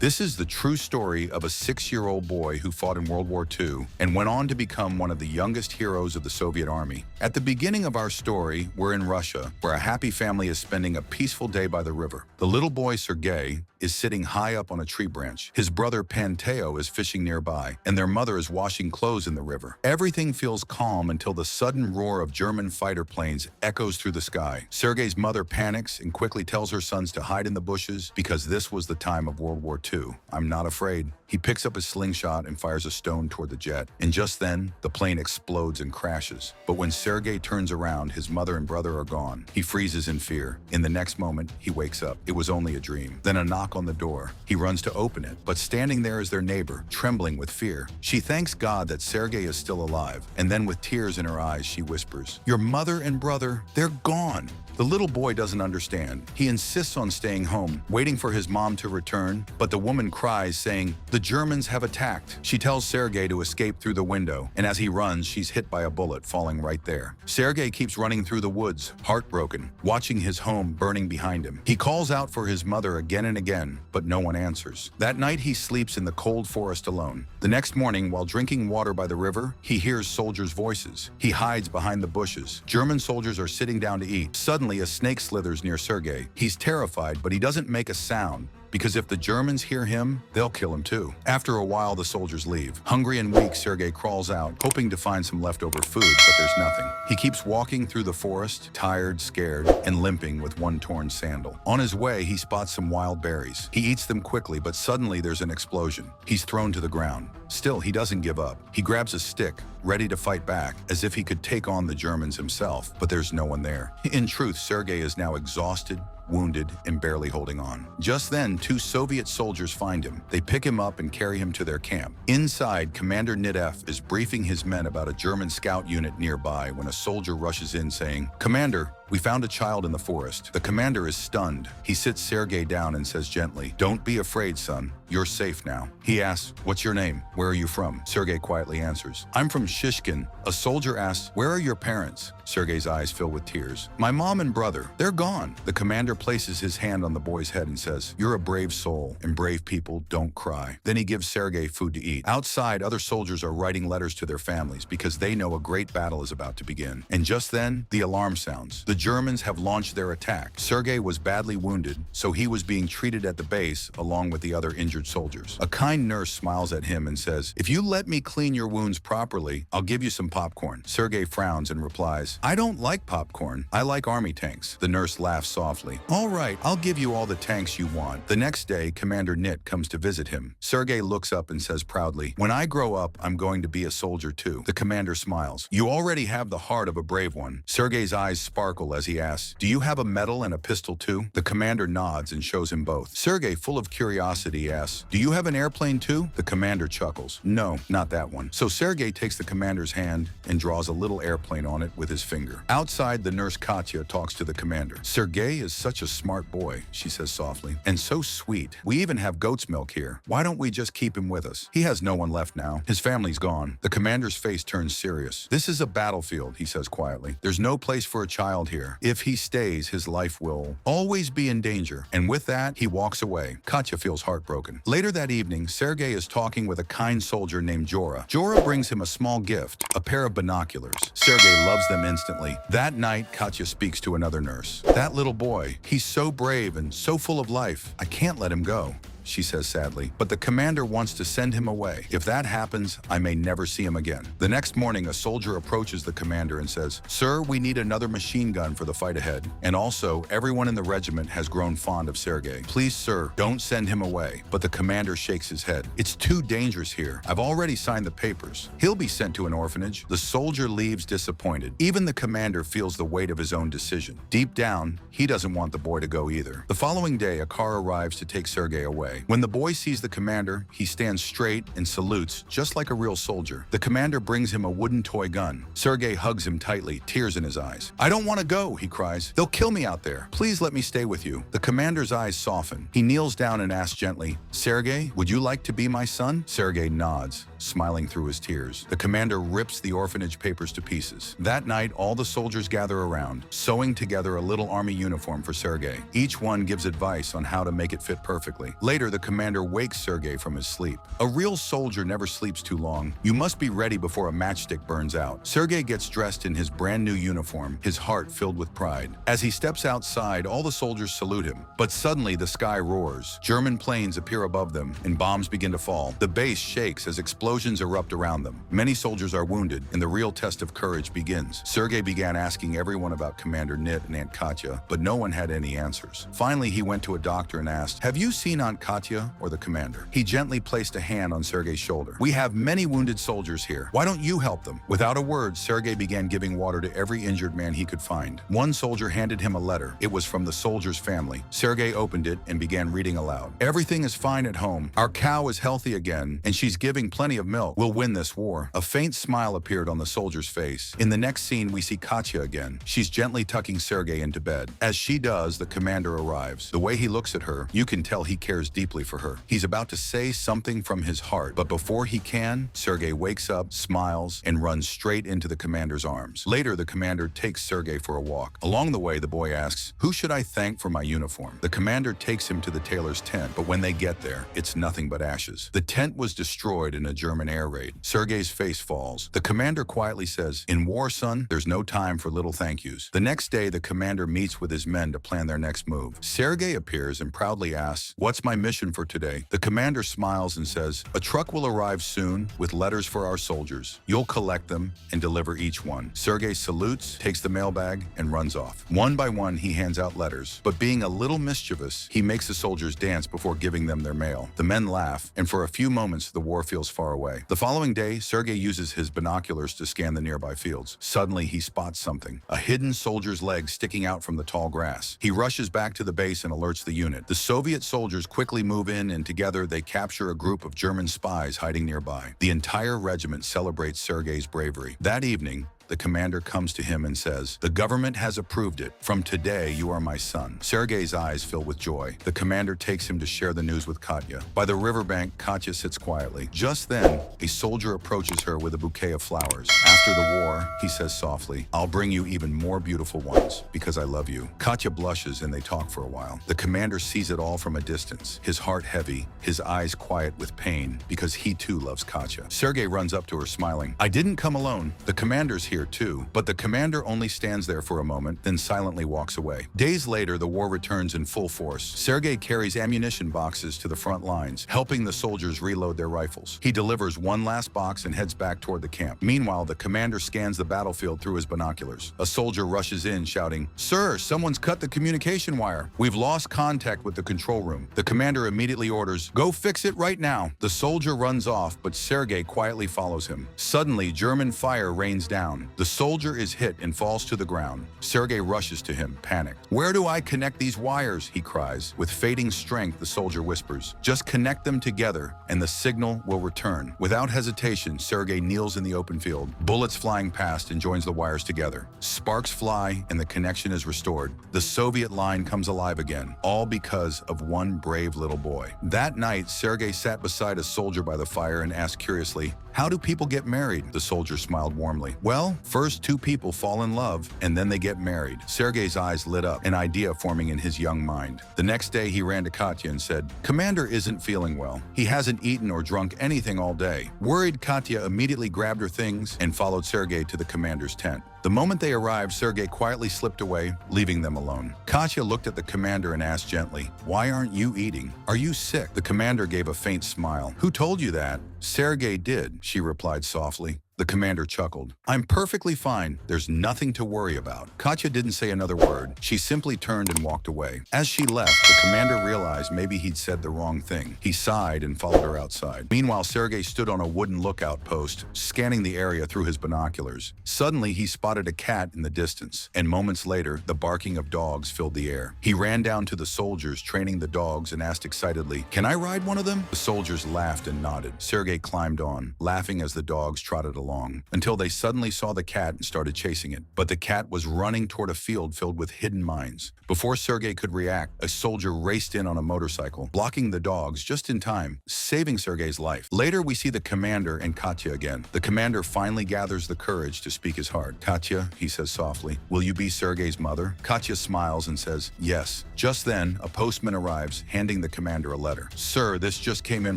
This is the true story of a 6-year-old boy who fought in World War II and went on to become one of the youngest heroes of the Soviet Army. At the beginning of our story, we're in Russia, where a happy family is spending a peaceful day by the river. The little boy, Sergei, is sitting high up on a tree branch. His brother Panteo is fishing nearby, and their mother is washing clothes in the river. Everything feels calm until the sudden roar of German fighter planes echoes through the sky. Sergei's mother panics and quickly tells her sons to hide in the bushes because this was the time of World War II. "I'm not afraid." He picks up his slingshot and fires a stone toward the jet. And just then, the plane explodes and crashes. But when Sergei turns around, his mother and brother are gone. He freezes in fear. In the next moment, he wakes up. It was only a dream. Then a knock on the door. He runs to open it, but standing there is their neighbor, trembling with fear. She thanks God that Sergei is still alive, and then with tears in her eyes, she whispers, "Your mother and brother, they're gone." The little boy doesn't understand. He insists on staying home, waiting for his mom to return, but the woman cries, saying, "The Germans have attacked." She tells Sergei to escape through the window, and as he runs, she's hit by a bullet, falling right there. Sergei keeps running through the woods, heartbroken, watching his home burning behind him. He calls out for his mother again and again, but no one answers. That night, he sleeps in the cold forest alone. The next morning, while drinking water by the river, he hears soldiers' voices. He hides behind the bushes. German soldiers are sitting down to eat. Suddenly, a snake slithers near Sergei. He's terrified, but he doesn't make a sound, because if the Germans hear him, they'll kill him too. After a while, the soldiers leave. Hungry and weak, Sergei crawls out, hoping to find some leftover food, but there's nothing. He keeps walking through the forest, tired, scared, and limping with one torn sandal. On his way, he spots some wild berries. He eats them quickly, but suddenly there's an explosion. He's thrown to the ground. Still, he doesn't give up. He grabs a stick, ready to fight back, as if he could take on the Germans himself, but there's no one there. In truth, Sergei is now exhausted, wounded, and barely holding on. Just then, 2 Soviet soldiers find him. They pick him up and carry him to their camp. Inside, Commander Nitef is briefing his men about a German scout unit nearby when a soldier rushes in saying, "Commander, we found a child in the forest." The commander is stunned. He sits Sergei down and says gently, "Don't be afraid, son. You're safe now." He asks, "What's your name? Where are you from?" Sergei quietly answers, "I'm from Shishkin." A soldier asks, "Where are your parents?" Sergei's eyes fill with tears. "My mom and brother, they're gone." The commander places his hand on the boy's head and says, "You're a brave soul, and brave people don't cry." Then he gives Sergei food to eat. Outside, other soldiers are writing letters to their families because they know a great battle is about to begin. And just then, the alarm sounds. The Germans have launched their attack. Sergei was badly wounded, so he was being treated at the base along with the other injured soldiers. A kind nurse smiles at him and says, "If you let me clean your wounds properly, I'll give you some popcorn." Sergei frowns and replies, "I don't like popcorn. I like army tanks." The nurse laughs softly. "All right, I'll give you all the tanks you want." The next day, Commander Nit comes to visit him. Sergei looks up and says proudly, "When I grow up, I'm going to be a soldier too." The commander smiles. "You already have the heart of a brave one." Sergei's eyes sparkle as he asks, "Do you have a medal and a pistol too?" The commander nods and shows him both. Sergei, full of curiosity, asks, "Do you have an airplane too?" The commander chuckles. "No, not that one." So Sergei takes the commander's hand and draws a little airplane on it with his finger. Outside, the nurse Katya talks to the commander. "Sergei is such a smart boy," she says softly, "and so sweet. We even have goat's milk here. Why don't we just keep him with us? He has no one left now. His family's gone." The commander's face turns serious. "This is a battlefield," he says quietly. "There's no place for a child here. If he stays, his life will always be in danger." And with that, he walks away. Katya feels heartbroken. Later that evening, Sergei is talking with a kind soldier named Jora. Jora brings him a small gift, a pair of binoculars. Sergei loves them instantly. That night, Katya speaks to another nurse. "That little boy, he's so brave and so full of life. I can't let him go," she says sadly. "But the commander wants to send him away. If that happens, I may never see him again." The next morning, a soldier approaches the commander and says, "Sir, we need another machine gun for the fight ahead. And also, everyone in the regiment has grown fond of Sergei. Please, sir, don't send him away." But the commander shakes his head. "It's too dangerous here. I've already signed the papers. He'll be sent to an orphanage." The soldier leaves disappointed. Even the commander feels the weight of his own decision. Deep down, he doesn't want the boy to go either. The following day, a car arrives to take Sergei away. When the boy sees the commander, he stands straight and salutes, just like a real soldier. The commander brings him a wooden toy gun. Sergei hugs him tightly, tears in his eyes. "I don't want to go," he cries. "They'll kill me out there. Please let me stay with you." The commander's eyes soften. He kneels down and asks gently, "Sergei, would you like to be my son?" Sergei nods, smiling through his tears. The commander rips the orphanage papers to pieces. That night, all the soldiers gather around, sewing together a little army uniform for Sergei. Each one gives advice on how to make it fit perfectly. Later, Later, the commander wakes Sergei from his sleep. A real soldier never sleeps too long. You must be ready before a matchstick burns out. Sergei gets dressed in his brand new uniform, his heart filled with pride. As he steps outside, all the soldiers salute him. But suddenly, the sky roars. German planes appear above them, and bombs begin to fall. The base shakes as explosions erupt around them. Many soldiers are wounded, and the real test of courage begins. Sergei began asking everyone about Commander Nit and Aunt Katya, but no one had any answers. Finally, he went to a doctor and asked, "Have you seen Aunt Katya or the commander?" He gently placed a hand on Sergei's shoulder. "We have many wounded soldiers here. Why don't you help them?" Without a word, Sergei began giving water to every injured man he could find. One soldier handed him a letter. It was from the soldier's family. Sergei opened it and began reading aloud. "Everything is fine at home. Our cow is healthy again, and she's giving plenty of milk. We'll win this war." A faint smile appeared on the soldier's face. In the next scene, we see Katya again. She's gently tucking Sergei into bed. As she does, the commander arrives. The way he looks at her, you can tell he cares deeply for her. He's about to say something from his heart, but before he can, Sergei wakes up, smiles, and runs straight into the commander's arms. Later, the commander takes Sergei for a walk. Along the way, the boy asks, "Who should I thank for my uniform?" The commander takes him to the tailor's tent, but when they get there, it's nothing but ashes. The tent was destroyed in a German air raid. Sergei's face falls. The commander quietly says, "In war, son, there's no time for little thank yous." The next day, the commander meets with his men to plan their next move. Sergei appears and proudly asks, "What's my mission for today?" The commander smiles and says, "A truck will arrive soon with letters for our soldiers. You'll collect them and deliver each one." Sergei salutes, takes the mailbag, and runs off. One by one, he hands out letters, but being a little mischievous, he makes the soldiers dance before giving them their mail. The men laugh, and for a few moments, the war feels far away. The following day, Sergei uses his binoculars to scan the nearby fields. Suddenly, he spots something, a hidden soldier's leg sticking out from the tall grass. He rushes back to the base and alerts the unit. The Soviet soldiers quickly move in, and together they capture a group of German spies hiding nearby. The entire regiment celebrates Sergei's bravery. That evening, the commander comes to him and says, "The government has approved it. From today, you are my son." Sergei's eyes fill with joy. The commander takes him to share the news with Katya. By the riverbank, Katya sits quietly. Just then, a soldier approaches her with a bouquet of flowers. After the war, he says softly, "I'll bring you even more beautiful ones, because I love you." Katya blushes and they talk for a while. The commander sees it all from a distance, his heart heavy, his eyes quiet with pain, because he too loves Katya. Sergei runs up to her smiling. "I didn't come alone. The commander's here too." But the commander only stands there for a moment, then silently walks away. Days later, the war returns in full force. Sergei carries ammunition boxes to the front lines, helping the soldiers reload their rifles. He delivers one last box and heads back toward the camp. Meanwhile, the commander scans the battlefield through his binoculars. A soldier rushes in, shouting, "Sir, someone's cut the communication wire. We've lost contact with the control room." The commander immediately orders, "Go fix it right now." The soldier runs off, but Sergei quietly follows him. Suddenly, German fire rains down. The soldier is hit and falls to the ground. Sergei rushes to him, panicked. "Where do I connect these wires?" he cries. With fading strength, the soldier whispers, "Just connect them together and the signal will return." Without hesitation, Sergei kneels in the open field. Bullets flying past and joins the wires together. Sparks fly and the connection is restored. The Soviet line comes alive again, all because of one brave little boy. That night, Sergei sat beside a soldier by the fire and asked curiously, "How do people get married?" The soldier smiled warmly. "Well, first two people fall in love, and then they get married." Sergei's eyes lit up, an idea forming in his young mind. The next day, he ran to Katya and said, "Commander isn't feeling well. He hasn't eaten or drunk anything all day." Worried, Katya immediately grabbed her things and followed Sergei to the commander's tent. The moment they arrived, Sergei quietly slipped away, leaving them alone. Katya looked at the commander and asked gently, "Why aren't you eating? Are you sick?" The commander gave a faint smile. "Who told you that?" "Sergei did," she replied softly. The commander chuckled. "I'm perfectly fine. There's nothing to worry about." Katya didn't say another word. She simply turned and walked away. As she left, the commander realized maybe he'd said the wrong thing. He sighed and followed her outside. Meanwhile, Sergei stood on a wooden lookout post, scanning the area through his binoculars. Suddenly, he spotted a cat in the distance, and moments later, the barking of dogs filled the air. He ran down to the soldiers training the dogs and asked excitedly, "Can I ride one of them?" The soldiers laughed and nodded. Sergei climbed on, laughing as the dogs trotted along. along, until they suddenly saw the cat and started chasing it. But the cat was running toward a field filled with hidden mines. Before Sergei could react, a soldier raced in on a motorcycle, blocking the dogs just in time, saving Sergei's life. Later, we see the commander and Katya again. The commander finally gathers the courage to speak his heart. "Katya," he says softly, "will you be Sergei's mother?" Katya smiles and says, "Yes." Just then, a postman arrives, handing the commander a letter. "Sir, this just came in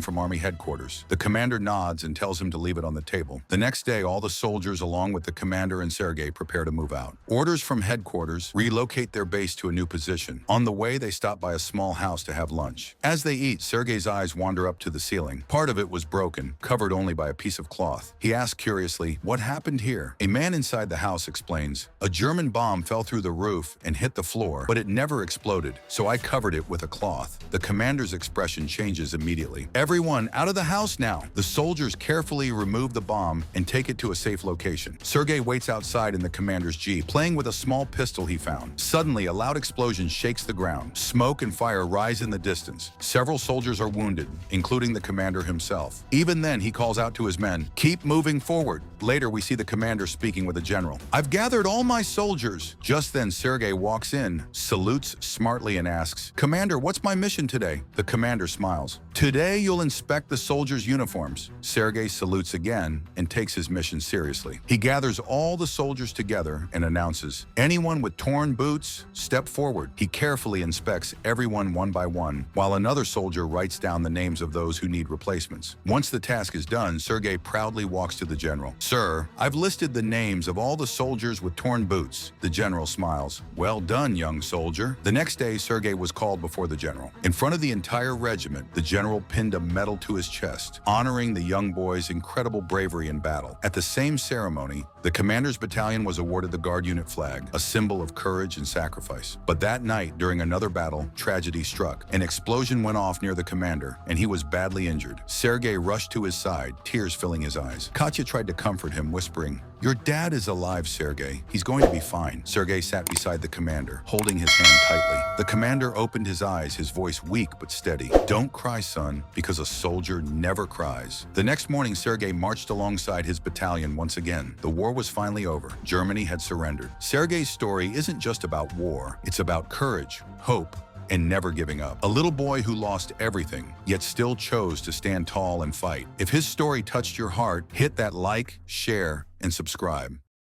from Army headquarters." The commander nods and tells him to leave it on the table. The next day, all the soldiers, along with the commander and Sergei, prepare to move out. Orders from headquarters relocate their base to a new position. On the way, they stop by a small house to have lunch. As they eat, Sergei's eyes wander up to the ceiling. Part of it was broken, covered only by a piece of cloth. He asks curiously, "What happened here?" A man inside the house explains, "A German bomb fell through the roof and hit the floor, but it never exploded, so I covered it with a cloth." The commander's expression changes immediately. "Everyone, out of the house now!" The soldiers carefully remove the bomb and take it to a safe location. Sergei waits outside in the commander's jeep, playing with a small pistol he found. Suddenly, a loud explosion shakes the ground. Smoke and fire rise in the distance. Several soldiers are wounded, including the commander himself. Even then, he calls out to his men, "Keep moving forward." Later, we see the commander speaking with a general. "I've gathered all my soldiers." Just then, Sergei walks in, salutes smartly and asks, "Commander, what's my mission today?" The commander smiles. "Today, you'll inspect the soldiers' uniforms." Sergei salutes again and takes his mission seriously. He gathers all the soldiers together and announces, "Anyone with torn boots, step forward." He carefully inspects everyone one by one, while another soldier writes down the names of those who need replacements. Once the task is done, Sergei proudly walks to the general. "Sir, I've listed the names of all the soldiers with torn boots." The general smiles. "Well done, young soldier." The next day, Sergei was called before the general. In front of the entire regiment, the general pinned a medal to his chest, honoring the young boy's incredible bravery in battle. At the same ceremony, the commander's battalion was awarded the Guard Unit flag, a symbol of courage and sacrifice. But that night, during another battle, tragedy struck. An explosion went off near the commander, and he was badly injured. Sergei rushed to his side, tears filling his eyes. Katya tried to comfort him, whispering, "Your dad is alive, Sergei. He's going to be fine." Sergei sat beside the commander, holding his hand tightly. The commander opened his eyes, his voice weak but steady. "Don't cry, son, because a soldier never cries." The next morning, Sergei marched alongside his battalion once again. The war was finally over. Germany had surrendered. Sergei's story isn't just about war. It's about courage, hope, and never giving up. A little boy who lost everything, yet still chose to stand tall and fight. If his story touched your heart, hit that like, share, and subscribe.